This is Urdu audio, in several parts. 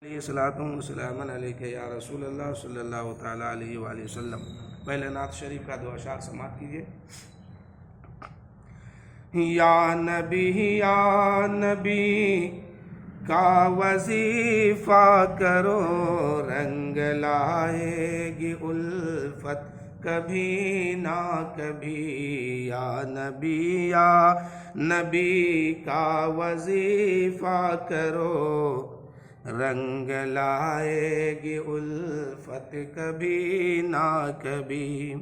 السلام علیکم یا رسول اللہ صلی اللہ تعالیٰ علیہ وآلہ وسلم۔ پہلے نعت شریف کا دو اشعار سماعت کیجیے۔ یا نبی کا وظیفہ کرو، رنگ لائے گی الفت کبھی نہ کبھی۔ یا نبی کا وظیفہ کرو، رنگ لائے گی الفت کبھی نہ کبھی۔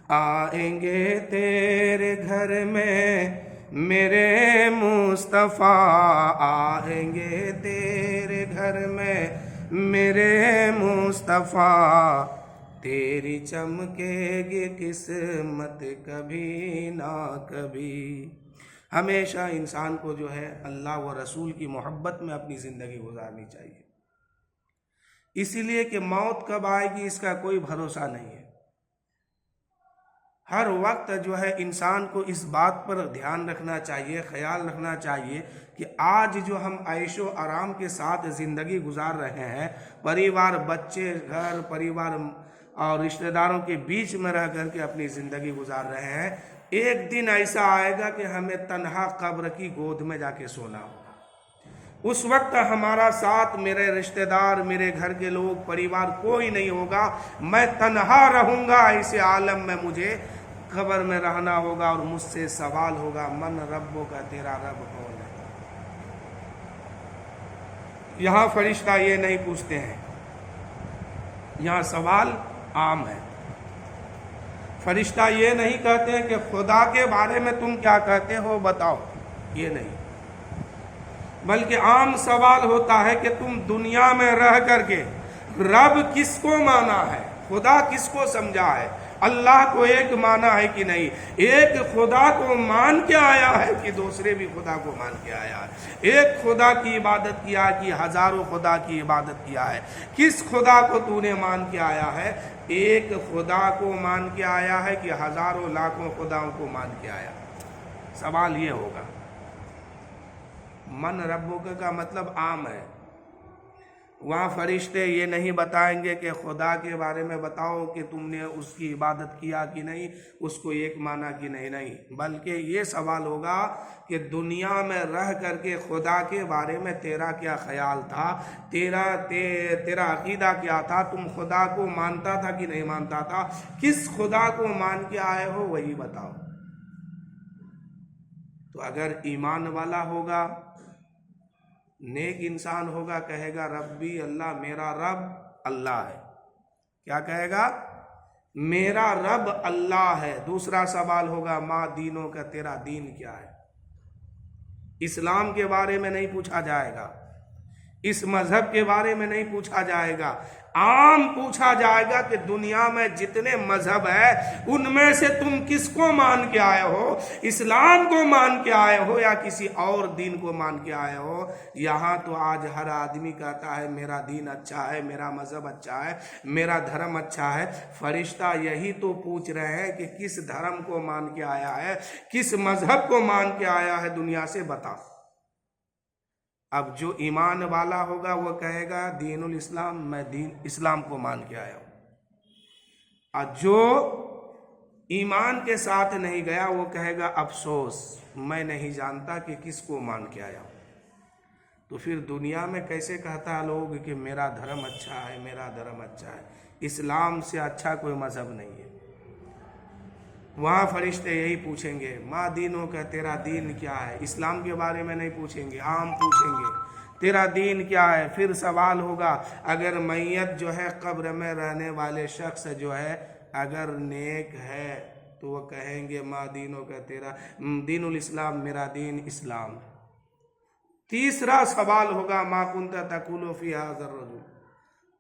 آئیں گے تیرے گھر میں میرے مصطفیٰ، آئیں گے تیرے گھر میں میرے مصطفیٰ، تیری چمکے گی قسمت کبھی نہ کبھی۔ ہمیشہ انسان کو جو ہے اللہ و رسول کی محبت میں اپنی زندگی گزارنی چاہیے، اسی لیے کہ موت کب آئے گی اس کا کوئی بھروسہ نہیں ہے۔ ہر وقت جو ہے انسان کو اس بات پر دھیان رکھنا چاہیے، خیال رکھنا چاہیے کہ آج جو ہم عیش و آرام کے ساتھ زندگی گزار رہے ہیں، پریوار، بچے، گھر پریوار اور رشتہ داروں کے بیچ میں رہ کر کے اپنی زندگی گزار رہے ہیں، ایک دن ایسا آئے گا کہ ہمیں تنہا قبر کی گود میں جا کے سونا ہوگا۔ اس وقت ہمارا ساتھ، میرے رشتہ دار، میرے گھر کے لوگ، پریوار کوئی نہیں ہوگا، میں تنہا رہوں گا۔ ایسے عالم میں مجھے قبر میں رہنا ہوگا اور مجھ سے سوال ہوگا، من ربوں کا، تیرا رب کون ہے؟ یہاں فرشتہ یہ نہیں پوچھتے ہیں، یہاں سوال عام ہے۔ فرشتہ یہ نہیں کہتے ہیں کہ خدا کے بارے میں تم کیا کہتے ہو بتاؤ، یہ نہیں، بلکہ عام سوال ہوتا ہے کہ تم دنیا میں رہ کر کے رب کس کو مانا ہے، خدا کس کو سمجھا ہے، اللہ کو ایک مانا ہے کہ نہیں، ایک خدا کو مان کے آیا ہے کہ دوسرے بھی خدا کو مان کے آیا ہے، ایک خدا کی عبادت کیا کہ ہزاروں خدا کی عبادت کیا ہے، کس خدا کو تو نے مان کے آیا ہے؟ ایک خدا کو مان کے آیا ہے کہ ہزاروں لاکھوں خداؤں کو مان کے آیا؟ سوال یہ ہوگا۔ من ربک کا مطلب عام ہے، وہاں فرشتے یہ نہیں بتائیں گے کہ خدا کے بارے میں بتاؤ کہ تم نے اس کی عبادت کیا کہ نہیں، اس کو ایک مانا کہ نہیں، بلکہ یہ سوال ہوگا کہ دنیا میں رہ کر کے خدا کے بارے میں تیرا کیا خیال تھا، تیرا عقیدہ کیا تھا، تم خدا کو مانتا تھا کہ نہیں مانتا تھا، کس خدا کو مان کے آئے ہو وہی بتاؤ۔ تو اگر ایمان والا ہوگا، نیک انسان ہوگا، کہے گا ربی اللہ، میرا رب اللہ ہے۔ کیا کہے گا؟ میرا رب اللہ ہے۔ دوسرا سوال ہوگا ما دینوں کا، تیرا دین کیا ہے؟ اسلام کے بارے میں نہیں پوچھا جائے گا، اس مذہب کے بارے میں نہیں پوچھا جائے گا، عام پوچھا جائے گا کہ دنیا میں جتنے مذہب ہے ان میں سے تم کس کو مان کے آئے ہو، اسلام کو مان کے آئے ہو یا کسی اور دین کو مان کے آئے ہو؟ یہاں تو آج ہر آدمی کہتا ہے میرا دین اچھا ہے، میرا مذہب اچھا ہے، میرا دھرم اچھا ہے۔ فرشتہ یہی تو پوچھ رہے ہیں کہ کس دھرم کو مان کے آیا ہے، کس مذہب کو مان کے آیا ہے، دنیا سے بتا۔ اب جو ایمان والا ہوگا وہ کہے گا دین الاسلام، میں دین اسلام کو مان کے آیا ہوں، اور جو ایمان کے ساتھ نہیں گیا وہ کہے گا افسوس، میں نہیں جانتا کہ کس کو مان کے آیا ہوں۔ تو پھر دنیا میں کیسے کہتا ہے لوگ کہ میرا دھرم اچھا ہے، میرا دھرم اچھا ہے؟ اسلام سے اچھا کوئی مذہب نہیں ہے۔ وہاں فرشتے یہی پوچھیں گے ما دینوں کا، تیرا دین کیا ہے؟ اسلام کے بارے میں نہیں پوچھیں گے، عام پوچھیں گے تیرا دین کیا ہے۔ پھر سوال ہوگا اگر میت جو ہے قبر میں رہنے والے شخص جو ہے اگر نیک ہے تو وہ کہیں گے ما دینوں کا، تیرا دین الاسلام، میرا دین اسلام۔ تیسرا سوال ہوگا ما کنت تقول فی ھذا الرجل،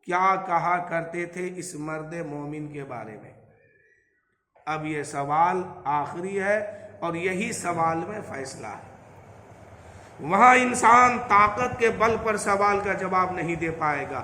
کیا کہا کرتے تھے اس مرد مومن کے بارے میں؟ اب یہ سوال آخری ہے اور یہی سوال میں فیصلہ ہے۔ وہاں انسان طاقت کے بل پر سوال کا جواب نہیں دے پائے گا،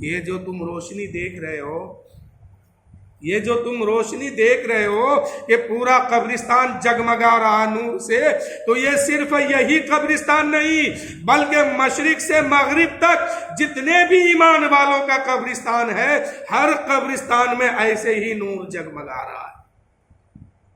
یہ جو تم روشنی دیکھ رہے ہو، یہ جو تم روشنی دیکھ رہے ہو کہ پورا قبرستان جگمگا رہا نور سے، تو یہ صرف یہی قبرستان نہیں بلکہ مشرق سے مغرب تک جتنے بھی ایمان والوں کا قبرستان ہے، ہر قبرستان میں ایسے ہی نور جگمگا رہا ہے،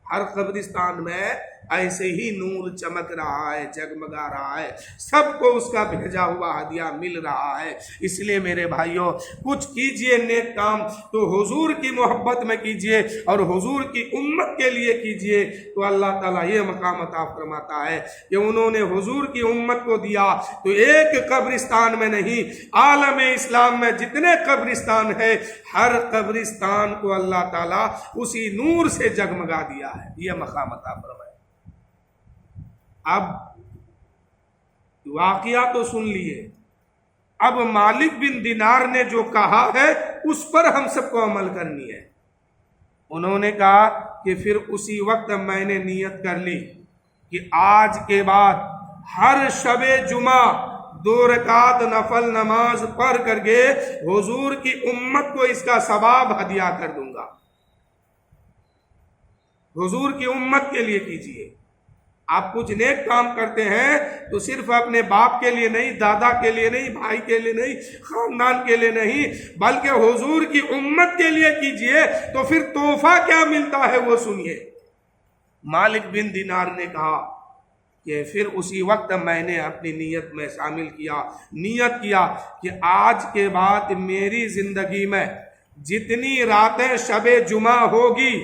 ہر قبرستان میں ایسے ہی نور چمک رہا ہے، جگمگا رہا ہے، سب کو اس کا بھیجا ہوا ہدیہ مل رہا ہے۔ اس لیے میرے بھائیوں، کچھ کیجئے نیک کام تو حضور کی محبت میں کیجئے اور حضور کی امت کے لیے کیجئے، تو اللہ تعالیٰ یہ مقام عطا فرماتا ہے کہ انہوں نے حضور کی امت کو دیا تو ایک قبرستان میں نہیں، عالم اسلام میں جتنے قبرستان ہے، ہر قبرستان کو اللہ تعالیٰ اسی نور سے جگمگا دیا ہے، یہ مقام عطا فرمایا۔ اب واقعہ تو سن لیے، اب مالک بن دینار نے جو کہا ہے اس پر ہم سب کو عمل کرنی ہے۔ انہوں نے کہا کہ پھر اسی وقت میں نے نیت کر لی کہ آج کے بعد ہر شب جمعہ 2 رکعت نفل نماز پڑھ کر کے حضور کی امت کو اس کا ثواب ہدیہ کر دوں گا۔ حضور کی امت کے لیے کیجئے۔ آپ کچھ نیک کام کرتے ہیں تو صرف اپنے باپ کے لیے نہیں، دادا کے لیے نہیں، بھائی کے لیے نہیں، خاندان کے لیے نہیں، بلکہ حضور کی امت کے لیے کیجئے، تو پھر تحفہ کیا ملتا ہے وہ سنیے۔ مالک بن دینار نے کہا کہ پھر اسی وقت میں نے اپنی نیت میں شامل کیا، نیت کیا کہ آج کے بعد میری زندگی میں جتنی راتیں شب جمعہ ہوگی،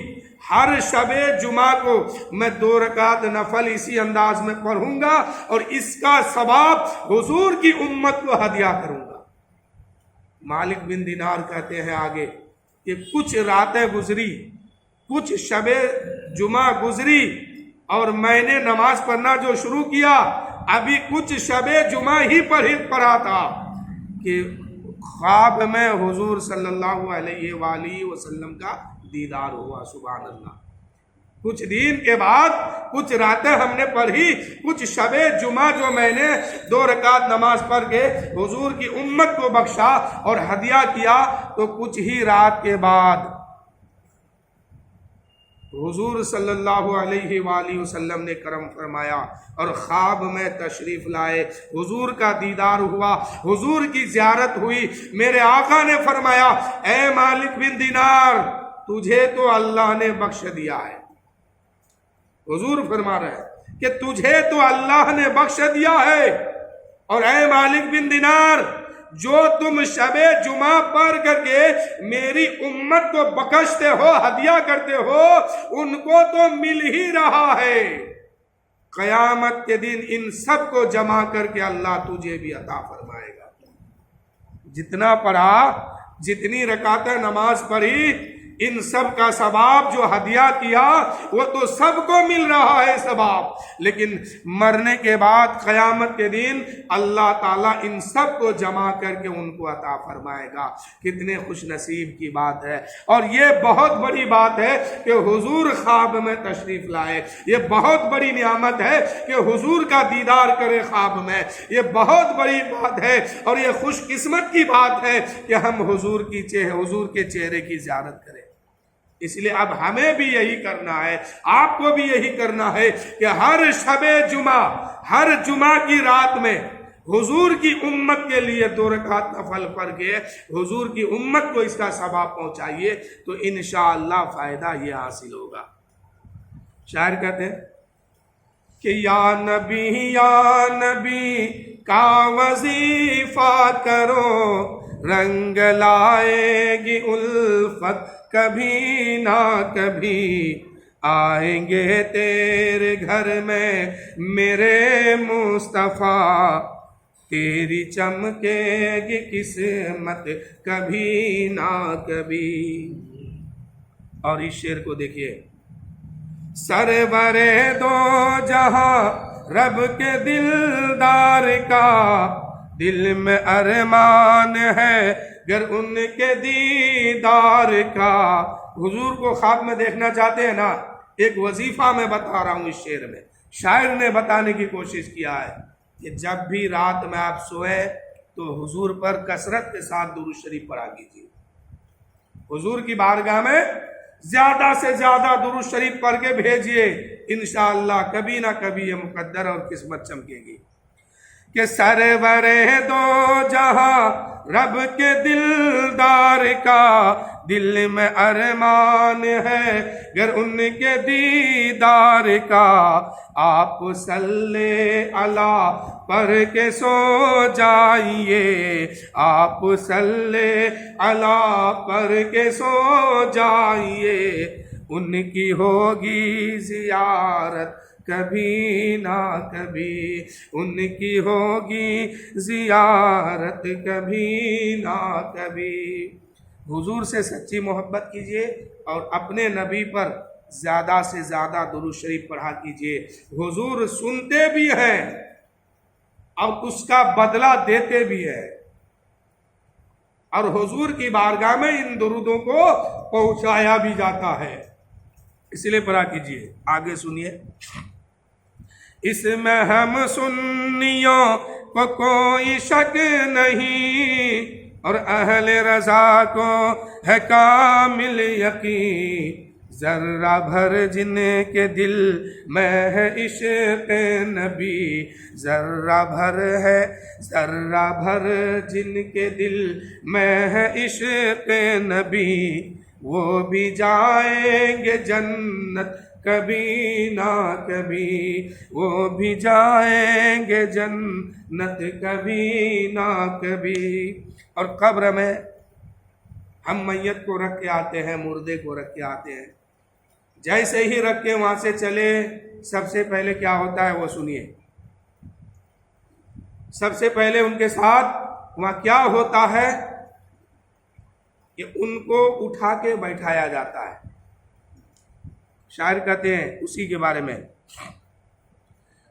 ہر شب جمعہ کو میں 2 رکعت نفل اسی انداز میں پڑھوں گا اور اس کا ثواب حضور کی امت کو ہدیہ کروں گا۔ مالک بن دینار کہتے ہیں آگے کہ کچھ راتیں گزری، کچھ شب جمعہ گزری اور میں نے نماز پڑھنا جو شروع کیا، ابھی کچھ شب جمعہ ہی پڑھا تھا کہ خواب میں حضور صلی اللہ علیہ وآلہ وسلم کا دیدار ہوا۔ سبحان اللہ۔ کچھ دن کے بعد کچھ راتیں ہم نے پڑھی، کچھ شب جمعہ جو میں نے 2 رکعت نماز پڑھ کے حضور کی امت کو بخشا اور ہدیہ کیا، تو کچھ ہی رات کے بعد حضور صلی اللہ علیہ وآلہ وسلم نے کرم فرمایا اور خواب میں تشریف لائے، حضور کا دیدار ہوا، حضور کی زیارت ہوئی۔ میرے آقا نے فرمایا، اے مالک بن دینار، تجھے تو اللہ نے بخش دیا ہے۔ حضور فرما رہے ہیں کہ تجھے تو اللہ نے بخش دیا ہے، اور اے مالک بن دینار، جو تم شب جمعہ پڑھ کر کے میری امت کو بخشتے ہو، ہدیہ کرتے ہو، ان کو تو مل ہی رہا ہے۔ قیامت کے دن ان سب کو جمع کر کے اللہ تجھے بھی عطا فرمائے گا۔ جتنا پڑھا، جتنی رکعتیں نماز پڑھی، ان سب کا ثواب جو ہدیہ کیا وہ تو سب کو مل رہا ہے ثواب، لیکن مرنے کے بعد قیامت کے دن اللہ تعالیٰ ان سب کو جمع کر کے ان کو عطا فرمائے گا۔ کتنے خوش نصیب کی بات ہے، اور یہ بہت بڑی بات ہے کہ حضور خواب میں تشریف لائے۔ یہ بہت بڑی نعمت ہے کہ حضور کا دیدار کرے خواب میں، یہ بہت بڑی بات ہے، اور یہ خوش قسمت کی بات ہے کہ ہم حضور کے چہرے کی زیارت کریں۔ اس لیے اب ہمیں بھی یہی کرنا ہے، آپ کو بھی یہی کرنا ہے کہ ہر شب جمعہ، ہر جمعہ کی رات میں حضور کی امت کے لیے 2 رکعت نفل پڑھ کے حضور کی امت کو اس کا ثواب پہنچائیے، تو انشاءاللہ فائدہ یہ حاصل ہوگا۔ شاعر کہتے ہیں کہ یا نبی کا وظیفہ کرو، رنگ لائے گی الفت کبھی نہ کبھی، آئیں گے تیرے گھر میں میرے مصطفیٰ، تیری چمکے گی قسمت کبھی نہ کبھی۔ اور اس شعر کو دیکھیے، سرور دو جہاں رب کے دلدار کا، دل میں ارمان ہے گر ان کے دیدار کا۔ حضور کو خواب میں دیکھنا چاہتے ہیں نا، ایک وظیفہ میں بتا رہا ہوں اس شعر میں، شاعر نے بتانے کی کوشش کیا ہے کہ جب بھی رات میں آپ سوئے تو حضور پر کثرت کے ساتھ درود شریف پڑھا کیجیے. حضور کی بارگاہ میں زیادہ سے زیادہ درود شریف پڑھ کے بھیجیے. انشاءاللہ کبھی نہ کبھی یہ مقدر اور قسمت چمکے گی کہ سرور دو جہاں رب کے دلدار کا دل میں ارمان ہے گر ان کے دیدار کا. آپ صلی اللہ پڑھ کے سو جائیے, آپ صلی اللہ پڑھ کے سو جائیے. ان کی ہوگی زیارت کبھی نہ کبھی, ان کی ہوگی زیارت کبھی نہ کبھی. حضور سے سچی محبت کیجیے اور اپنے نبی پر زیادہ سے زیادہ درود شریف پڑھا کیجیے. حضور سنتے بھی ہیں اور اس کا بدلہ دیتے بھی ہیں, اور حضور کی بارگاہ میں ان درودوں کو پہنچایا بھی جاتا ہے. اس لیے پڑھا کیجیے. آگے سنیے. اس میں ہم سنیوں کو کوئی شک نہیں اور اہل رضا کو ہے کامل یقین. ذرہ بھر جن کے دل میں ہے عشق نبی, ذرہ بھر ہے ذرہ بھر جن کے دل میں ہے عشق نبی, وہ بھی جائیں گے جنت کبھی نہ کبھی, وہ بھی جائیں گے جنت کبھی نہ کبھی. اور قبر میں ہم میت کو رکھ کے آتے ہیں, مردے کو رکھ کے آتے ہیں. جیسے ہی رکھ کے وہاں سے چلے, سب سے پہلے کیا ہوتا ہے وہ سنیے. سب سے پہلے ان کے ساتھ وہاں کیا ہوتا ہے کہ ان کو اٹھا کے بیٹھایا جاتا ہے. شاعر کہتے ہیں اسی کے بارے میں,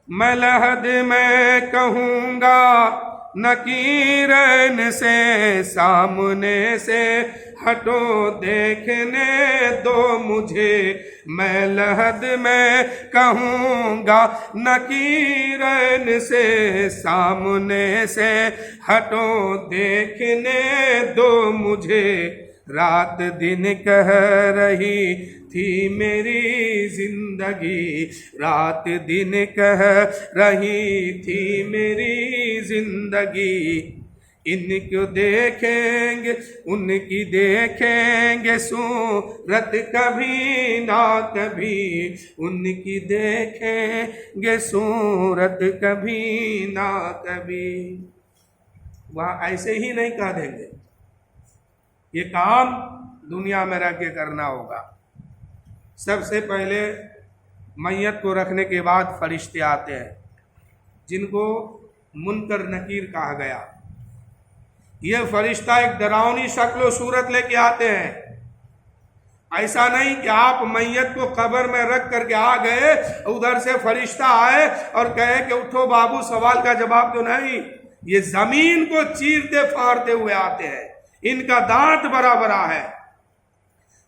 میں لحد میں کہوں گا نکیرن سے سامنے سے ہٹو دیکھنے دو مجھے. میں لحد میں کہوں گا نکیرن سے سامنے سے ہٹو دیکھنے دو مجھے. رات دن کہہ رہی تھی میری زندگی, رات دن کہہ رہی تھی میری زندگی. ان کو دیکھیں گے ان کی دیکھیں گے صورت کبھی نہ کبھی, ان کی دیکھیں گے صورت کبھی نہ کبھی. وہاں ایسے ہی نہیں کہہ دیں گے, یہ کام دنیا میں رہ کے کرنا ہوگا. سب سے پہلے میت کو رکھنے کے بعد فرشتے آتے ہیں جن کو منکر نکیر کہا گیا. یہ فرشتہ ایک ڈراؤنی شکل و صورت لے کے آتے ہیں. ایسا نہیں کہ آپ میت کو قبر میں رکھ کر کے آ گئے, ادھر سے فرشتہ آئے اور کہے کہ اٹھو بابو سوال کا جواب تو نہیں. یہ زمین کو چیرتے پھاڑتے ہوئے آتے ہیں. ان کا دانت بڑا بڑا ہے,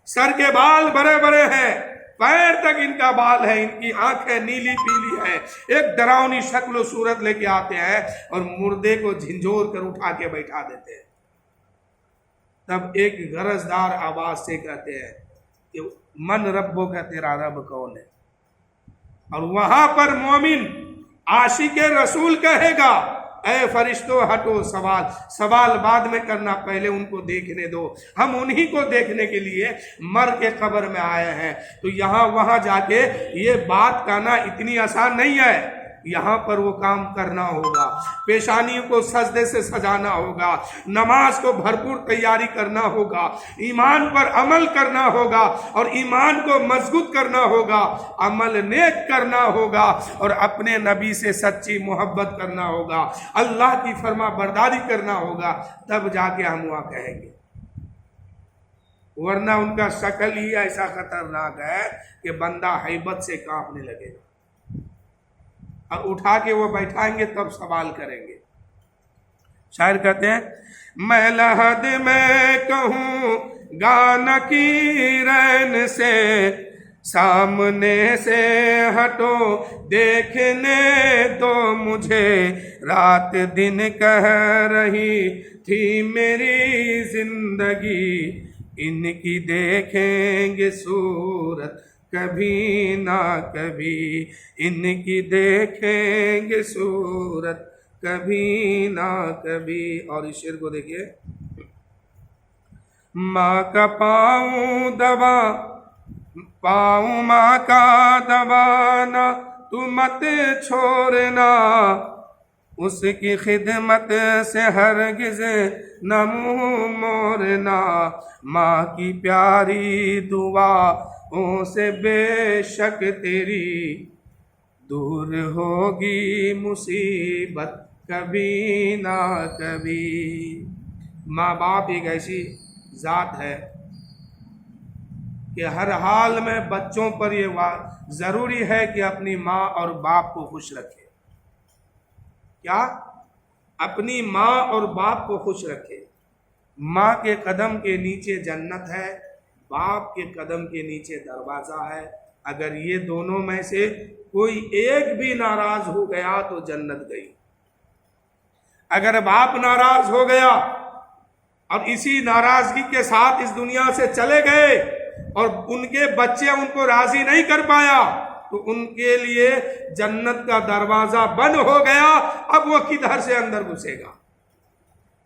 سر کے بال بڑے بڑے ہیں, پیر تک ان کا بال ہے, ان کی آنکھیں نیلی پیلی ہے. ایک ڈراؤنی شکل و صورت لے کے آتے ہیں اور مردے کو جھنجھور کر اٹھا کے بیٹھا دیتے ہیں. تب ایک غرضدار آواز سے کہتے ہیں کہ من ربو کا, تیرا رب کون ہے. اور وہاں پر مومن عاشق رسول کہے گا اے فرشتوں ہٹو, سوال بعد میں کرنا, پہلے ان کو دیکھنے دو. ہم انہی کو دیکھنے کے لیے مر کے قبر میں آئے ہیں. تو یہاں وہاں جا کے یہ بات کہنا اتنی آسان نہیں ہے. یہاں پر وہ کام کرنا ہوگا, پیشانیوں کو سجدے سے سجانا ہوگا, نماز کو بھرپور تیاری کرنا ہوگا, ایمان پر عمل کرنا ہوگا اور ایمان کو مضبوط کرنا ہوگا, عمل نیک کرنا ہوگا اور اپنے نبی سے سچی محبت کرنا ہوگا, اللہ کی فرما برداری کرنا ہوگا. تب جا کے ہم وہاں کہیں گے. ورنہ ان کا شکل ہی ایسا خطرناک ہے کہ بندہ ہیبت سے کانپنے لگے گا. اور اٹھا کے وہ بیٹھائیں گے تب سوال کریں گے. شاعر کہتے ہیں میں لحد میں کہوں گا نکیرن سے سامنے سے ہٹو دیکھنے دو مجھے، رات دن کہہ رہی تھی میری زندگی، ان کی دیکھیں گے صورت کبھی نہ کبھی، ان کی دیکھیں گے صورت کبھی نہ کبھی۔ اور اس شعر کو دیکھیے، ماں کا پاؤں دبا، پاؤں ماں کا دبانا تو مت چھوڑنا، اس کی خدمت سے ہرگز نہ منہ موڑنا، ماں کی پیاری دعاؤں سے بے شک تیری دور ہوگی مصیبت کبھی نہ کبھی۔ ماں باپ ایک ایسی ذات ہے کہ ہر حال میں بچوں پر یہ ضروری ہے کہ اپنی ماں اور باپ کو خوش رکھے۔ کیا؟ اپنی ماں اور باپ کو خوش رکھے۔ ماں کے قدم کے نیچے جنت ہے، باپ کے قدم کے نیچے دروازہ ہے۔ اگر یہ دونوں میں سے کوئی ایک بھی ناراض ہو گیا تو جنت گئی۔ اگر باپ ناراض ہو گیا اور اسی ناراضگی کے ساتھ اس دنیا سے چلے گئے اور ان کے بچے ان کو راضی نہیں کر پایا تو ان کے لیے جنت کا دروازہ بند ہو گیا، اب وہ کدھر سے اندر گھسے گا۔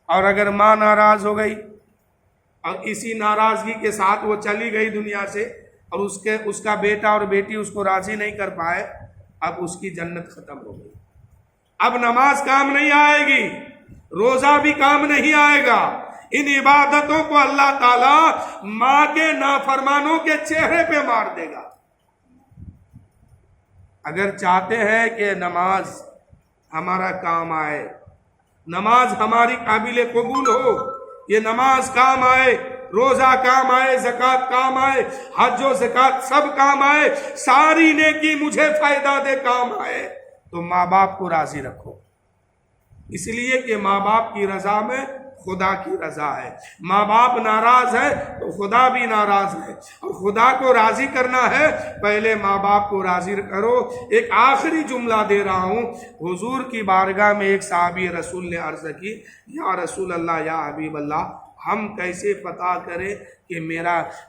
اور اگر ماں ناراض ہو گئی اور اسی ناراضگی کے ساتھ وہ چلی گئی دنیا سے اور اس کا بیٹا اور بیٹی اس کو راضی نہیں کر پائے، اب اس کی جنت ختم ہو گئی۔ اب نماز کام نہیں آئے گی، روزہ بھی کام نہیں آئے گا، ان عبادتوں کو اللہ تعالیٰ ماں کے نافرمانوں کے چہرے پہ مار دے گا۔ اگر چاہتے ہیں کہ نماز ہمارا کام آئے، نماز ہماری قابل قبول ہو، یہ نماز کام آئے، روزہ کام آئے، زکوٰۃ کام آئے، حج و زکوٰۃ سب کام آئے، ساری نیکی مجھے فائدہ دے کام آئے، تو ماں باپ کو راضی رکھو، اس لیے کہ ماں باپ کی رضا میں خدا کی رضا ہے۔ ماں باپ ناراض ہے تو خدا بھی ناراض ہے، اور خدا کو راضی کرنا ہے پہلے ماں باپ کو راضی کرو۔ ایک آخری جملہ دے رہا ہوں، حضور کی بارگاہ میں ایک صحابی رسول نے عرض کی، یا رسول اللہ، یا حبیب اللہ، ہم کیسے پتا کریں کہ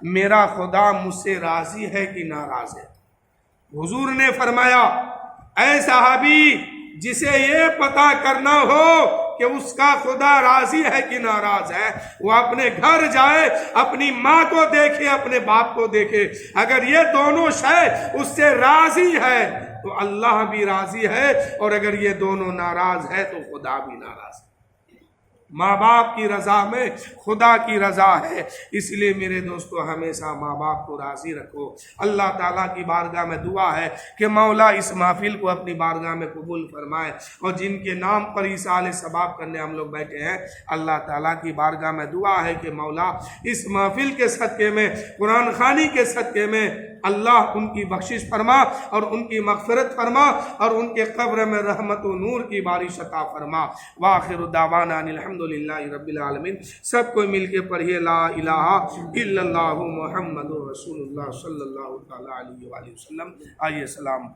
میرا خدا مجھ سے راضی ہے کہ ناراض ہے؟ حضور نے فرمایا، اے صحابی، جسے یہ پتا کرنا ہو کہ اس کا خدا راضی ہے کہ ناراض ہے، وہ اپنے گھر جائے، اپنی ماں کو دیکھے، اپنے باپ کو دیکھے، اگر یہ دونوں شے اس سے راضی ہے تو اللہ بھی راضی ہے، اور اگر یہ دونوں ناراض ہے تو خدا بھی ناراض ہے۔ ماں باپ کی رضا میں خدا کی رضا ہے، اس لیے میرے دوستو ہمیشہ ماں باپ کو راضی رکھو۔ اللہ تعالیٰ کی بارگاہ میں دعا ہے کہ مولا اس محفل کو اپنی بارگاہ میں قبول فرمائے، اور جن کے نام پر ایصال ثواب کرنے ہم لوگ بیٹھے ہیں، اللہ تعالیٰ کی بارگاہ میں دعا ہے کہ مولا اس محفل کے صدقے میں، قرآن خوانی کے صدقے میں اللہ ان کی بخشش فرما اور ان کی مغفرت فرما اور ان کے قبر میں رحمت و نور کی بارش عطا فرما۔ وآخر دعوانا ان الحمدللہ رب العالمین۔ سب کو مل کے پڑھیے لا الہ الا اللہ محمد رسول اللہ صلی اللہ تعالیٰ علیہ وآلہ وسلم۔ آئیے سلام پڑھیں۔